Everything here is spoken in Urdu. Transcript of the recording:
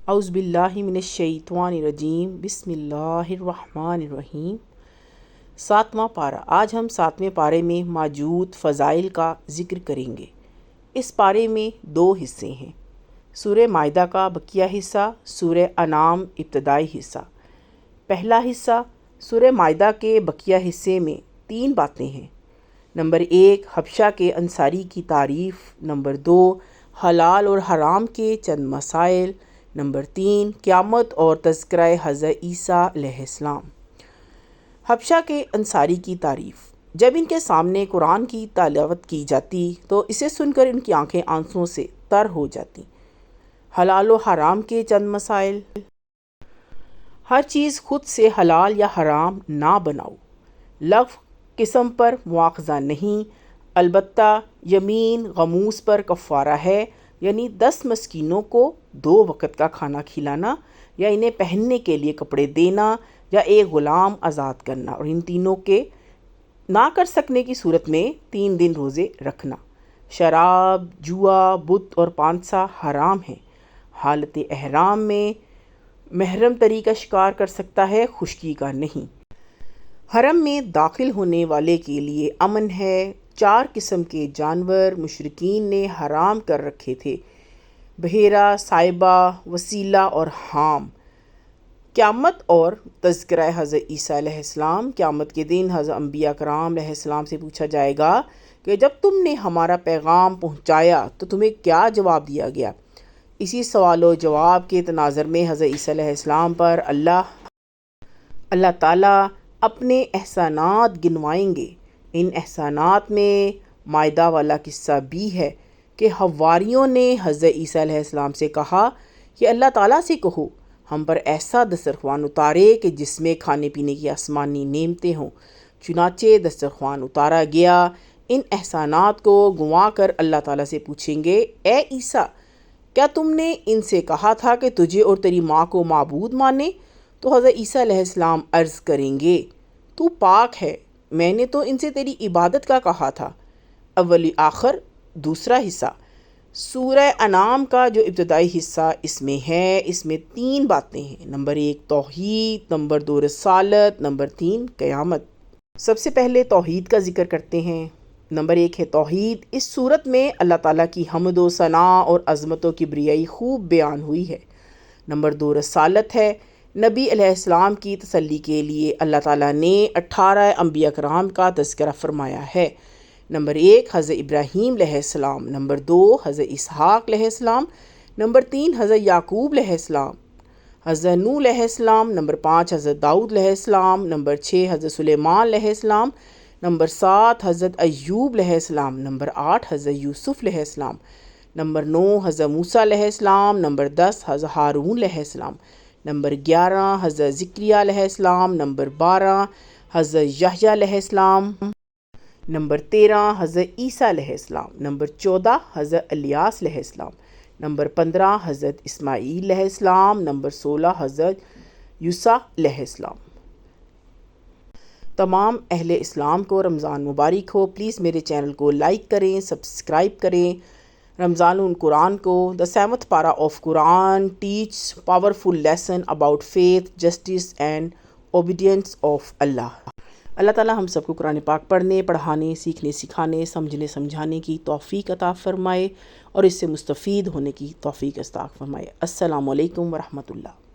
اعوذ باللہ من الشیطان الرجیم، بسم اللہ الرحمن الرحیم۔ 7واں پارہ۔ آج ہم 7ویں پارے میں موجود فضائل کا ذکر کریں گے۔ اس پارے میں 2 حصے ہیں، سورہ مائدہ کا بقیہ حصہ، سورہ انعام ابتدائی حصہ۔ پہلا حصہ سورہ مائدہ کے بقیہ حصے میں 3 باتیں ہیں۔ نمبر 1 حبشہ کے انصاری کی تعریف، نمبر 2 حلال اور حرام کے چند مسائل، نمبر 3 قیامت اور تذکرہ حضرت عیسیٰ علیہ السلام۔ حبشہ کے انصاری کی تعریف۔ جب ان کے سامنے قرآن کی تلاوت کی جاتی تو اسے سن کر ان کی آنکھیں آنسوؤں سے تر ہو جاتی۔ حلال و حرام کے چند مسائل۔ ہر چیز خود سے حلال یا حرام نہ بناؤ، لغو قسم پر مواخذہ نہیں، البتہ یمین غموس پر کفارہ ہے، یعنی 10 مسکینوں کو 2 وقت کا کھانا کھلانا، یا انہیں پہننے کے لیے کپڑے دینا، یا ایک غلام آزاد کرنا، اور ان تینوں کے نہ کر سکنے کی صورت میں 3 دن روزے رکھنا۔ شراب، جوا، بت اور پانسا حرام ہیں۔ حالت احرام میں محرم تری کا شکار کر سکتا ہے، خشکی کا نہیں۔ حرم میں داخل ہونے والے کے لیے امن ہے۔ 4 قسم کے جانور مشرکین نے حرام کر رکھے تھے، بحیرہ، سائبہ، وسیلہ اور حام۔ قیامت اور تذکرہ حضرت عیسیٰ علیہ السلام۔ قیامت کے دن حضرت انبیاء کرام علیہ السلام سے پوچھا جائے گا کہ جب تم نے ہمارا پیغام پہنچایا تو تمہیں کیا جواب دیا گیا؟ اسی سوال و جواب کے تناظر میں حضرت عیسیٰ علیہ السلام پر اللہ تعالیٰ اپنے احسانات گنوائیں گے۔ ان احسانات میں مائدہ والا قصہ بھی ہے کہ حواریوں نے حضرت عیسیٰ علیہ السلام سے کہا کہ اللہ تعالیٰ سے کہو ہم پر ایسا دسترخوان اتارے کہ جس میں کھانے پینے کی آسمانی نعمتیں ہوں۔ چنانچہ دسترخوان اتارا گیا۔ ان احسانات کو گنوا کر اللہ تعالیٰ سے پوچھیں گے، اے عیسیٰ، کیا تم نے ان سے کہا تھا کہ تجھے اور تیری ماں کو معبود مانے؟ تو حضرت عیسیٰ علیہ السلام عرض کریں گے، تو پاک ہے، میں نے تو ان سے تیری عبادت کا کہا تھا۔ اولی آخر دوسرا حصہ سورہ انعام کا جو ابتدائی حصہ اس میں ہے، اس میں 3 باتیں ہیں۔ نمبر 1 توحید، نمبر 2 رسالت، نمبر 3 قیامت۔ سب سے پہلے توحید کا ذکر کرتے ہیں۔ نمبر 1 ہے توحید۔ اس صورت میں اللہ تعالیٰ کی حمد و ثناء اور عظمت و کبریائی خوب بیان ہوئی ہے۔ نمبر 2 رسالت ہے۔ نبی علیہ السلام کی تسلی کے لیے اللہ تعالیٰ نے 18 انبیاء کرام کا تذکرہ فرمایا ہے۔ نمبر 1 حضرت ابراہیم علیہ السلام، نمبر 2 حضرت اسحاق علیہ السلام، نمبر 3 حضرت یعقوب علیہ السلام، حضرت نوح علیہ السلام، نمبر 5 حضرت داؤد علیہ السلام، نمبر 6 حضرت سلیمان علیہ السلام، نمبر 7 حضرت ایوب علیہ السلام، نمبر 8 حضرت یوسف علیہ السلام، نمبر 9 حضرت موسیٰ علیہ السلام، نمبر 10 حضرت ہارون علیہ السلام، نمبر 11 حضرت زکریا علیہ السلام، نمبر 12 حضرت یحییٰ علیہ السلام، نمبر 13 حضرت عیسیٰ علیہ السلام، نمبر 14 حضرت الیاس علیہ السلام، نمبر 15 حضرت اسماعیل علیہ السلام، نمبر 16 حضرت یوسیٰ علیہ السلام۔ تمام اہل اسلام کو رمضان مبارک ہو۔ پلیز میرے چینل کو لائک کریں، سبسکرائب کریں۔ رمضان القرآن کو The 7th Para of Quran teaches powerful lesson about faith, justice and obedience of Allah۔ اللہ تعالیٰ ہم سب کو قرآن پاک پڑھنے، پڑھانے، سیکھنے، سکھانے، سمجھنے، سمجھانے کی توفیق عطا فرمائے اور اس سے مستفید ہونے کی توفیق عطا فرمائے۔ السلام علیکم ورحمۃ اللہ۔